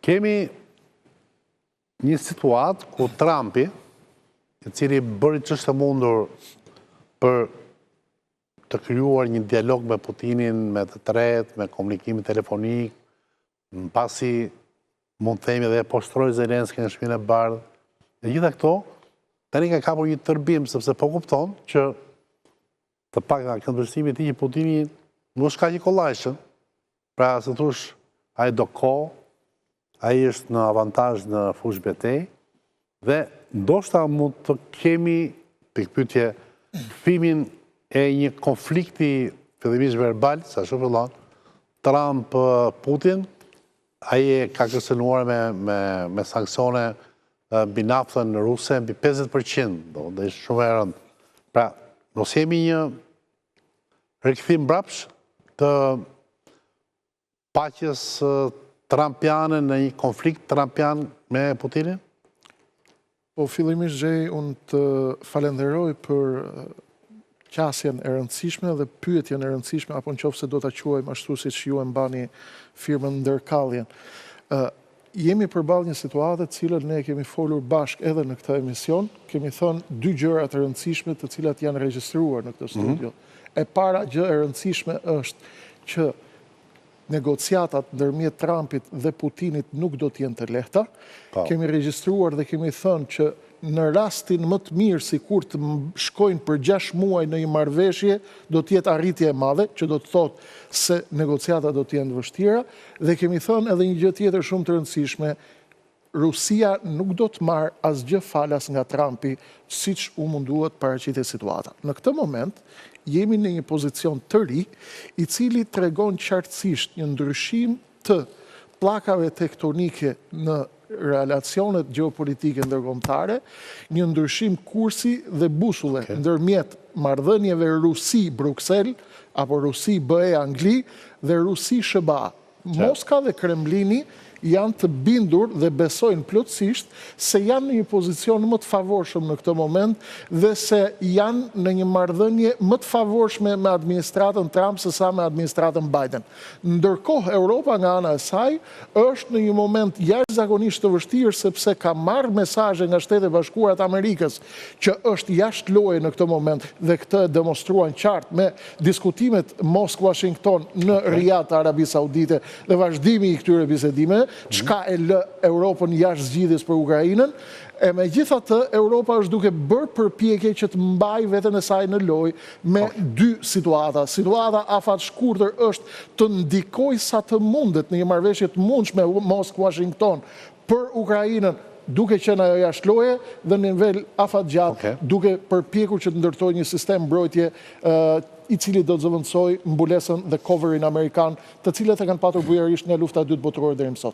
Kemi një situatë ku Trumpi, i cili bëri ç'është e mundur për të krijuar një dialog me Putinin, me të tretë, me komunikimin telefonik, pasi mund të themi dhe poshtroi Zelenski në Shtëpinë e Bardhë. Dhe gjitha këto, tani ka kapur një tërbim, sepse po kupton që të pak nga këndvështrimi i tij që Putini nuk është kaq i kollajshëm. Pra, se thush, ai do kohë, ai është në avantazh në fushë betejë dhe ndoshta mund të kemi pikpyetje fillimin e një konflikti fillimisht verbal, sa shumë fillon, Trump-Putin, ai ka kërcënuar me sanksione mbi naftën ruse mbi 50%, do ishte shumë e rëndë. Pra, mos jemi një rikthim mbrapsht të paqes trumpiane në një konflikt trumpian me Putinin? Po, fillimisht Gjej, unë të falenderoj për qasjen e rëndësishme dhe pyetjen e rëndësishme, apo nëse do ta quajmë ashtu siç ju e mbani firmën ndërkalljen. Jemi përballë një situate cilën ne kemi folur bashkë edhe në këtë emision, kemi thënë dy gjëra të rëndësishme të cilat janë regjistruar në këtë studio. E para gjë e rëndësishme është që negociatat ndërmjet Trumpit dhe Putinit nuk do të jenë të lehta. Kemi regjistruar dhe kemi thënë që në rastin më të mirë, si kur të shkojnë për 6 muaj në një marrëveshje, do të jetë arritje e madhe, që do të thotë se negociatat do të jenë të vështira, dhe kemi thënë edhe një gjë tjetër shumë të rëndësishme, Rusia nuk do të marrë asgjë falas nga Trumpi, siç u munduat paraqitet situata. Në këtë moment, jemi në një pozicion të ri, i cili tregon qartësisht një ndryshim të pllakave tektonike në relacionet gjeopolitike ndërkombëtare, një ndryshim kursi dhe busulle ndërmjet marrëdhënieve Rusi-Bruksel, apo Rusi-BE-Angli dhe Rusi-SBA. Moska dhe Kremlini janë të bindur dhe besojnë plotësisht se janë në një pozicion më të favorshëm në këtë moment dhe se janë në një marrëdhënie më të favorshme me administratën Trump se sa me administratën Biden. Ndërkohë, Europa nga ana e saj është në një moment jashtëzakonisht të vështirë sepse ka marrë mesazhe nga Shtetet e Bashkuara të Amerikës që është jashtë loje në këtë moment dhe këtë demonstruan qartë me diskutimet Moskë-Washington në Riyadh të Arabisë Saudite dhe vazhdimi i këtyre bisedimeve, çka e lë Europën jashtë zgjidhjes për Ukrainën, e megjithatë Europa është duke bërë përpjekje që të mbajë veten e saj në lojë me dy situata. Situata afat shkurtër është të ndikojë sa të mundet në një marrëveshje të mundshme Moskë-Washington për Ukrainën, duke qenë ajo jashtë loje dhe në nivel afat gjatë, duke përpjekur që të ndërtojë një sistem mbrojtje i cili do të zëvendësojë mbulesën dhe coverin amerikan, të cilët e kanë patur bujarisht nga lufta e dytë botërore deri më sot.